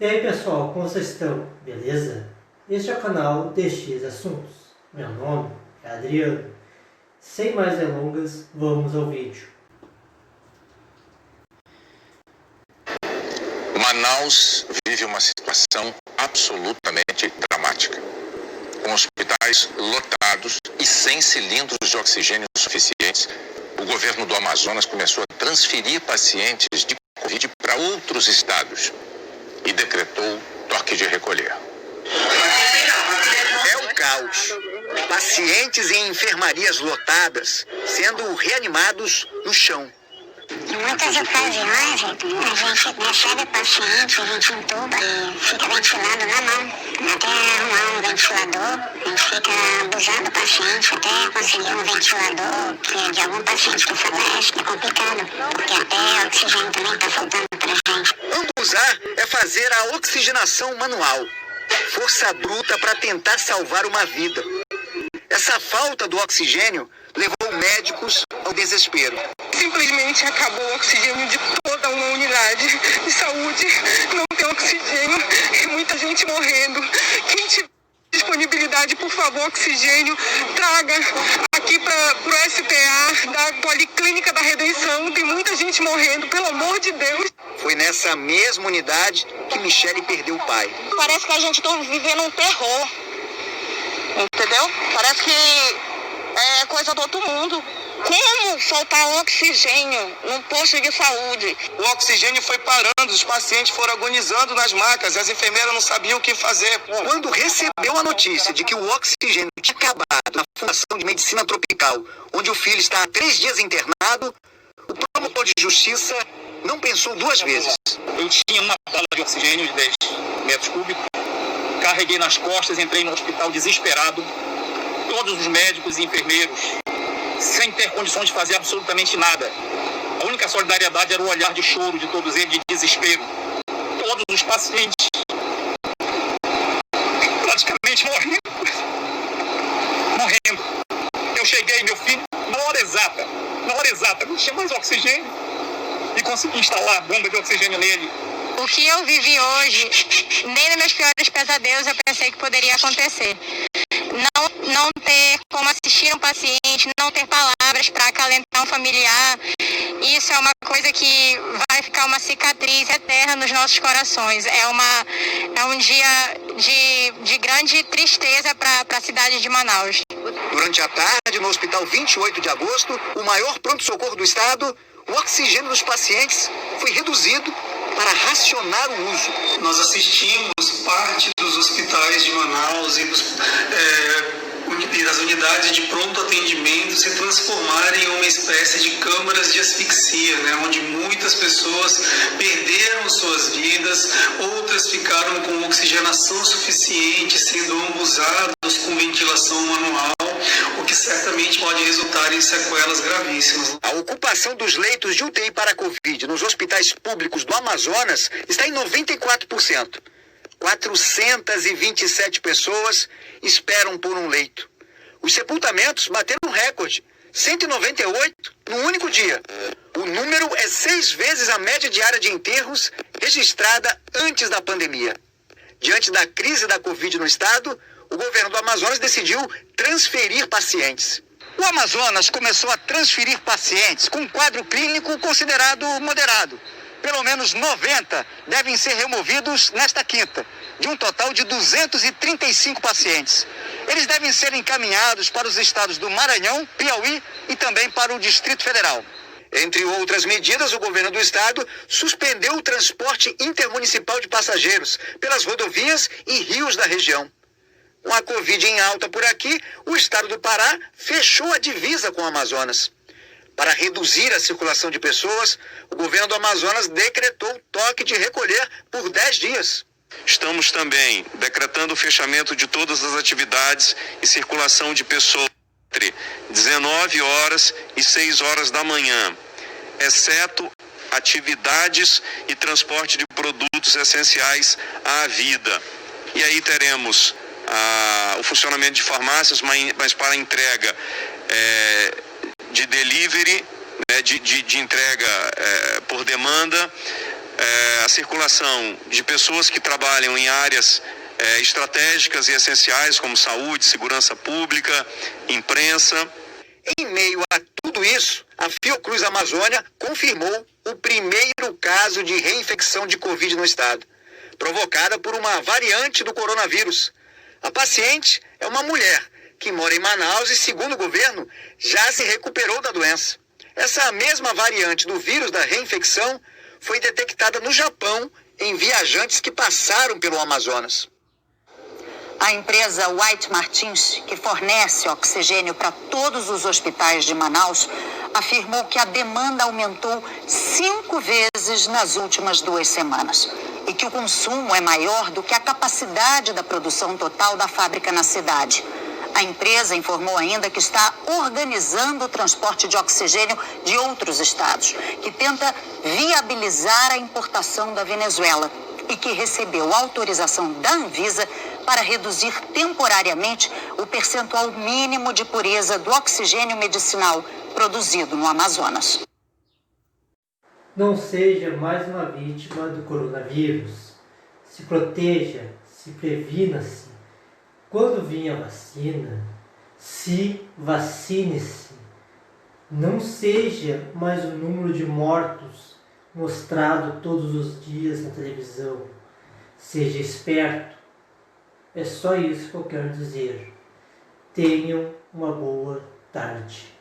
E aí pessoal, como vocês estão? Beleza? Este é o canal DX Assuntos. Meu nome é Adriano. Sem mais delongas, vamos ao vídeo. Manaus vive uma situação absolutamente dramática. Com hospitais lotados e sem cilindros de oxigênio suficientes, o governo do Amazonas começou a transferir pacientes de Covid para outros estados e decretou toque de recolher. É o caos. Pacientes em enfermarias lotadas sendo reanimados no chão. Em muitas ocasiões, a gente recebe paciente, a gente entuba e fica ventilando na mão. Até arrumar um ventilador, a gente fica abusando do paciente até conseguir um ventilador que de algum paciente que falece, que é complicado, porque até oxigênio também está faltando pra gente. Ambuzar é fazer a oxigenação manual. Força bruta para tentar salvar uma vida. Essa falta do oxigênio levou médicos ao desespero. Simplesmente acabou o oxigênio de toda uma unidade de saúde. Não tem oxigênio e muita gente morrendo. Quem tiver disponibilidade, por favor, oxigênio, traga aqui para o SPA da Policlínica da Redenção. Tem muita gente morrendo, pelo amor de Deus. Foi nessa mesma unidade que Michele perdeu o pai. Parece que a gente está vivendo um terror. Entendeu? Parece que é coisa do outro mundo. Como faltar oxigênio num posto de saúde? O oxigênio foi parando, os pacientes foram agonizando nas macas, as enfermeiras não sabiam o que fazer. Quando recebeu a notícia de que o oxigênio tinha acabado na Fundação de Medicina Tropical, onde o filho está há 3 dias internado, o promotor de justiça não pensou 2 vezes. Eu tinha uma bala de oxigênio de 10 metros cúbicos, carreguei nas costas, entrei no hospital desesperado, todos os médicos e enfermeiros sem ter condições de fazer absolutamente nada. A única solidariedade era o olhar de choro de todos eles, de desespero. Todos os pacientes praticamente morrendo. Eu cheguei, meu filho, na hora exata, não tinha mais oxigênio e consegui instalar a bomba de oxigênio nele. O que eu vivi hoje, nem nos meus piores pesadelos eu pensei que poderia acontecer. Não ter como assistir um paciente, não ter palavras para acalentar um familiar, isso é uma coisa que vai ficar uma cicatriz eterna nos nossos corações. É um dia de grande tristeza para a cidade de Manaus. Durante a tarde, no Hospital 28 de Agosto, o maior pronto-socorro do estado, o oxigênio dos pacientes foi reduzido para racionar o uso. Nós assistimos parte dos hospitais de Manaus e das unidades de pronto atendimento se transformarem em uma espécie de câmaras de asfixia, né, onde muitas pessoas perderam suas vidas, outras ficaram com oxigenação suficiente, sendo ambusados com ventilação manual, o que certamente pode resultar em sequelas gravíssimas. A ocupação dos leitos de UTI para a Covid nos hospitais públicos do Amazonas está em 94%. 427 pessoas esperam por um leito. Os sepultamentos bateram recorde, 198 num único dia. O número é 6 vezes a média diária de enterros registrada antes da pandemia. Diante da crise da Covid no estado, o governo do Amazonas decidiu transferir pacientes. O Amazonas começou a transferir pacientes com um quadro clínico considerado moderado. Pelo menos 90 devem ser removidos nesta quinta, de um total de 235 pacientes. Eles devem ser encaminhados para os estados do Maranhão, Piauí e também para o Distrito Federal. Entre outras medidas, o governo do estado suspendeu o transporte intermunicipal de passageiros pelas rodovias e rios da região. Com a Covid em alta por aqui, o estado do Pará fechou a divisa com o Amazonas. Para reduzir a circulação de pessoas, o governo do Amazonas decretou toque de recolher por 10 dias. Estamos também decretando o fechamento de todas as atividades e circulação de pessoas entre 19 horas e 6 horas da manhã, exceto atividades e transporte de produtos essenciais à vida. E aí teremos o funcionamento de farmácias, mas para entrega de delivery, né, de entrega por demanda, a circulação de pessoas que trabalham em áreas estratégicas e essenciais, como saúde, segurança pública, imprensa. Em meio a tudo isso, a Fiocruz Amazônia confirmou o primeiro caso de reinfecção de Covid no estado, provocada por uma variante do coronavírus. A paciente é uma mulher que mora em Manaus e, segundo o governo, já se recuperou da doença. Essa mesma variante do vírus da reinfecção foi detectada no Japão em viajantes que passaram pelo Amazonas. A empresa White Martins, que fornece oxigênio para todos os hospitais de Manaus, afirmou que a demanda aumentou 5 vezes nas últimas 2 semanas e que o consumo é maior do que a capacidade da produção total da fábrica na cidade. A empresa informou ainda que está organizando o transporte de oxigênio de outros estados, que tenta viabilizar a importação da Venezuela e que recebeu autorização da Anvisa para reduzir temporariamente o percentual mínimo de pureza do oxigênio medicinal produzido no Amazonas. Não seja mais uma vítima do coronavírus. Se proteja, se previna-se. Quando vir a vacina, se vacine-se. Não seja mais o número de mortos mostrado todos os dias na televisão. Seja esperto. É só isso que eu quero dizer. Tenham uma boa tarde.